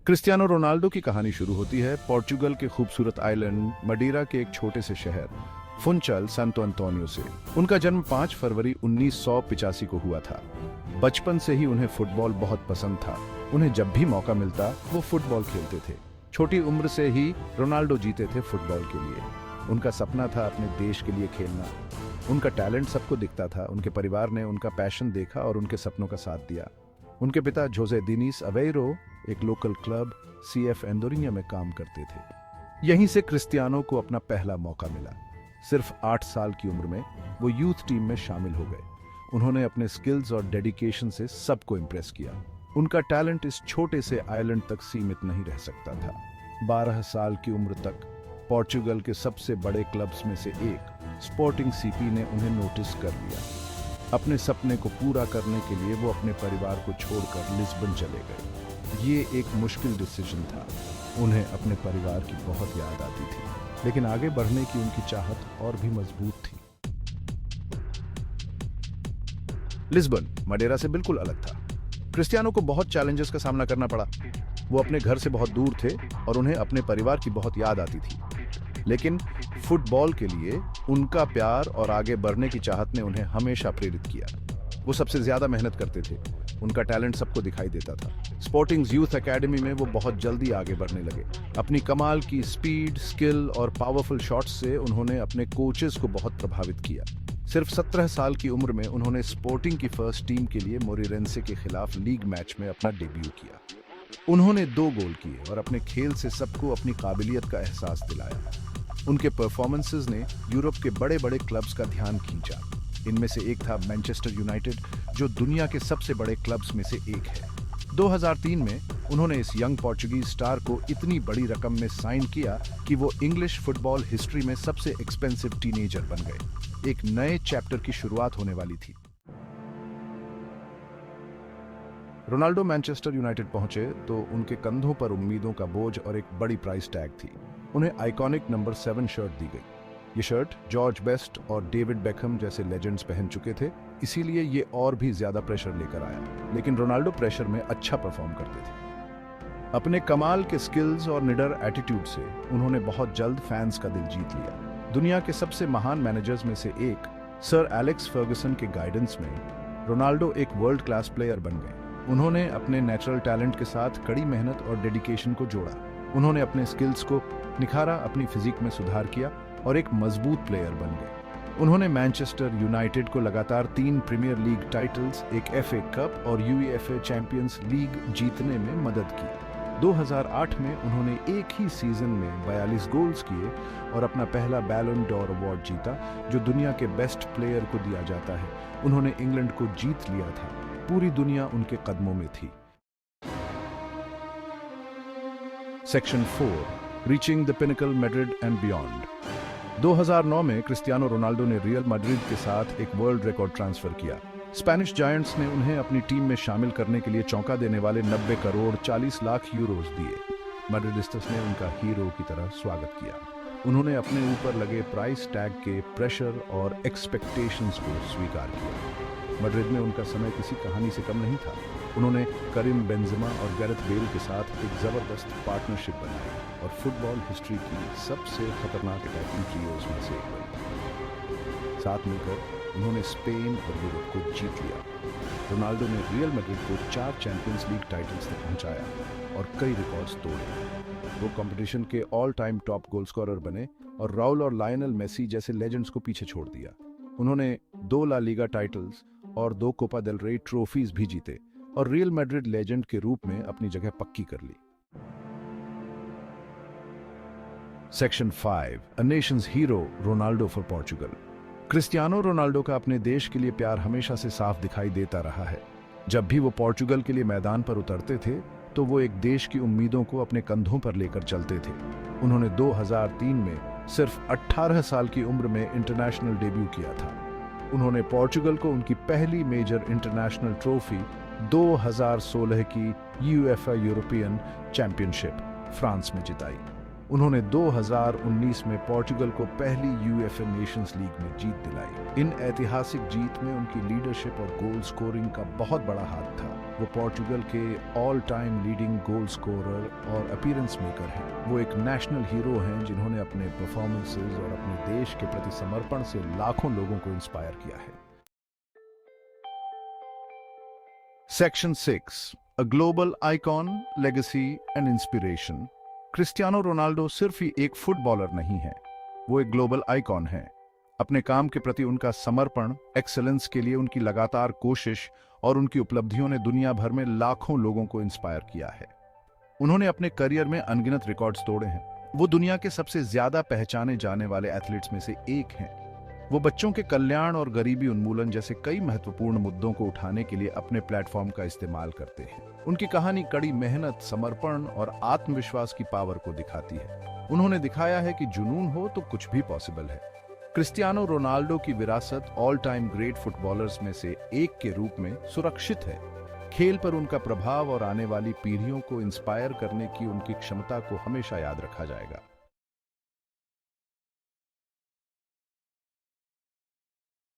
Cristiano Ronaldo की कहानी शुरू होती है पोर्चुगल के खूबसूरत आइलैंड मडीरा के एक छोटे से शहर फुनचल सांतो अंतोनियो से। उनका जन्म 5 फरवरी 1985 को हुआ था। बचपन से ही उन्हें फुटबॉल बहुत पसंद था। उन्हें जब भी मौका मिलता वो फुटबॉल खेलते थे। छोटी उम्र से ही रोनाल्डो जीते थे फुटबॉल के लिए। उनका सपना था अपने देश के लिए खेलना। उनका टैलेंट सबको दिखता था। उनके परिवार ने उनका पैशन देखा और उनके सपनों का साथ दिया। उनके पिता जोसे डिनीज अवेiro एक लोकल क्लब CF एंदोरिया में काम करते थे। यहीं से क्रिस्टियानो को अपना पहला मौका मिला। सिर्फ 8 साल की उम्र में वो यूथ टीम में शामिल हो गए। उन्होंने अपने स्किल्स और डेडिकेशन से सबको इम्प्रेस किया। उनका टैलेंट इस छोटे से आइलैंड तक सीमित नहीं रह सकता था। 12 साल की उम्र तक पोर्चुगल के सबसे बड़े क्लब्स में से एक स्पोर्टिंग CP ने उन्हें नोटिस कर लिया। अपने सपने को पूरा करने के लिए वो अपने परिवार को छोड़कर लिस्बन चले गए। ये एक मुश्किल डिसीजन था। उन्हें अपने परिवार की बहुत याद आती थी, लेकिन आगे बढ़ने की उनकी चाहत और भी मजबूत थी। लिस्बन मडेरा से बिल्कुल अलग था। क्रिस्टियानो को बहुत चैलेंजेस का सामना करना पड़ा। वो अपने घर से बहुत दूर थे और उन्हें अपने परिवार की बहुत याद आती थी। लेकिन फुटबॉल के लिए उनका प्यार और आगे बढ़ने की चाहत ने उन्हें हमेशा प्रेरित किया। वो सबसे ज्यादा मेहनत करते थे। उनका टैलेंट सबको दिखाई देता था। स्पोर्टिंग्स यूथ एकेडमी में वो बहुत जल्दी आगे बढ़ने लगे। अपनी कमाल की स्पीड, स्किल और पावरफुल शॉट्स से उन्होंने अपने कोचेस को बहुत प्रभावित किया। सिर्फ 17 साल की उम्र में उन्होंने स्पोर्टिंग की फर्स्ट टीम के लिए मोरेरेंसे के खिलाफ लीग मैच में अपना डेब्यू किया। उन्होंने 2 गोल किए और अपने खेल से सबको अपनी काबिलियत का एहसास दिलाया। उनके परफॉर्मेंसेस ने यूरोप के बड़े बड़े क्लब्स का ध्यान खींचा। इनमें से एक था मैनचेस्टर यूनाइटेड, जो दुनिया के सबसे बड़े क्लब्स में से एक है। 2003 में उन्होंने इस यंग पोर्चुगीज स्टार को इतनी बड़ी रकम में साइन किया कि वो इंग्लिश फुटबॉल हिस्ट्री में सबसे एक्सपेंसिव टीनेजर बन गए। एक नए चैप्टर की शुरुआत होने वाली थी। रोनाल्डो मैनचेस्टर यूनाइटेड पहुंचे तो उनके कंधों पर उम्मीदों का बोझ और एक बड़ी प्राइस टैग थी। उन्हें आइकॉनिक नंबर 7 शर्ट दी गई। ये शर्ट जॉर्ज बेस्ट और डेविड बेकहम जैसे लेजेंड्स पहन चुके थे, इसीलिए ये और भी ज्यादा प्रेशर लेकर आया। लेकिन रोनाल्डो प्रेशर में अच्छा परफॉर्म करते थे। अपने कमाल के स्किल्स और निडर एटीट्यूड से उन्होंने बहुत जल्द फैंस का दिल जीत लिया। दुनिया के सबसे महान मैनेजर्स में से एक सर एलेक्स फर्गसन के गाइडेंस में रोनाल्डो एक वर्ल्ड क्लास प्लेयर बन गए। उन्होंने अपने नेचुरल टैलेंट के साथ कड़ी मेहनत और डेडिकेशन को जोड़ा। उन्होंने अपने स्किल्स को निखारा, अपनी फिजिक में सुधार किया और एक मजबूत प्लेयर बन गए। उन्होंने मैनचेस्टर यूनाइटेड को लगातार 3 प्रीमियर लीग टाइटल्स, एक FA कप और UEFA चैंपियंस लीग जीतने में मदद की। 2008 में उन्होंने एक ही सीजन में 42 गोल्स किए और अपना पहला बैलन डॉर अवार्ड जीता, जो दुनिया के बेस्ट प्लेयर को दिया जाता है। उन्होंने इंग्लैंड को जीत लिया था। पूरी दुनिया उनके कदमों में थी। Section 4 reaching the pinnacle Madrid and beyond. 2009 में क्रिस्टियानो रोनाल्डो ने रियल मैड्रिड के साथ एक वर्ल्ड रिकॉर्ड ट्रांसफर किया। स्पेनिश जायंट्स ने उन्हें अपनी टीम में शामिल करने के लिए चौंका देने वाले 90 करोड़ 40 लाख यूरोज दिए। मैड्रिडिस्टस ने उनका हीरो की तरह स्वागत किया। उन्होंने अपने ऊपर लगे प्राइस टैग के प्रेशर और एक्सपेक्टेशंस को स्वीकार किया। मैड्रिड में उनका समय किसी कहानी से कम नहीं था। उन्होंने करीम बेंजेमा और गैरेथ बेल के साथ एक जबरदस्त पार्टनरशिप बनाई और फुटबॉल हिस्ट्री की सबसे खतरनाक अटैकिंग ट्रियोज में से एक बनी। साथ मिलकर उन्होंने स्पेन और यूरोप को जीत लिया। रोनाल्डो ने रियल मैड्रिड को 4 चैंपियंस लीग टाइटल्स तक पहुंचाया और कई रिकॉर्ड्स तोड़े। वो कंपटीशन के all time top goal scorer बने और राउल और लायनल मेसी जैसे लेजेंड्स को पीछे छोड़ दिया। उन्होंने 2 ला लीगा टाइटल्स और 2 कोपा डेल रे ट्रॉफीज भी जीते और रियल मैड्रिड लेजेंड के रूप में अपनी जगह पक्की कर ली। Section 5 a nations hero Ronaldo for Portugal. Cristiano Ronaldo का अपने देश के लिए प्यार हमेशा से साफ दिखाई देता रहा है। जब भी वो पोर्चुगल के लिए मैदान पर उतरते थे तो वो एक देश की उम्मीदों को अपने कंधों पर लेकर चलते थे। उन्होंने 2003 में सिर्फ 18 साल की उम्र में इंटरनेशनल डेब्यू किया था। उन्होंने पोर्चुगल को उनकी पहली मेजर इंटरनेशनल ट्रॉफी 2016 की UEFA यूरोपियन चैंपियनशिप फ्रांस में जिताई। उन्होंने 2019 में पोर्चुगल को पहली UEFA नेशंस लीग में जीत दिलाई। इन ऐतिहासिक जीत में उनकी लीडरशिप और गोल स्कोरिंग का बहुत बड़ा हाथ था। वो पोर्चुगल के all time leading goal scorer और अपीयरेंस मेकर हैं। वो एक नेशनल हीरो हैं जिन्होंने अपने परफॉर्मेंसेस और अपने देश के प्रति समर्पण से लाखों लोगों को इंस्पायर किया है। Section 6, a global icon, legacy and inspiration. Cristiano Ronaldo सिर्फ ही एक फुटबॉलर नहीं है, वो एक ग्लोबल आइकॉन है। अपने काम के प्रति उनका समर्पण, एक्सेलेंस के लिए उनकी लगातार कोशिश और उनकी उपलब्धियों ने दुनिया भर में लाखों लोगों को इंस्पायर किया है। उन्होंने अपने करियर में अनगिनत रिकॉर्ड्स तोड़े हैं। वो दुनिया के सबसे ज्यादा पहचाने जाने वाले एथलीट्स में से एक हैं। वो बच्चों के कल्याण और गरीबी उन्मूलन जैसे कई महत्वपूर्ण मुद्दों को उठाने के लिए अपने प्लेटफॉर्म का इस्तेमाल करते हैं। उनकी कहानी कड़ी मेहनत, समर्पण और आत्मविश्वास की पावर को दिखाती है। उन्होंने दिखाया है कि जुनून हो तो कुछ भी पॉसिबल है। क्रिस्टियानो रोनाल्डो की विरासत ऑल टाइम ग्रेट फुटबॉलर्स में से एक के रूप में सुरक्षित है। खेल पर उनका प्रभाव और आने वाली पीढ़ियों को इंस्पायर करने की उनकी क्षमता को हमेशा याद रखा जाएगा।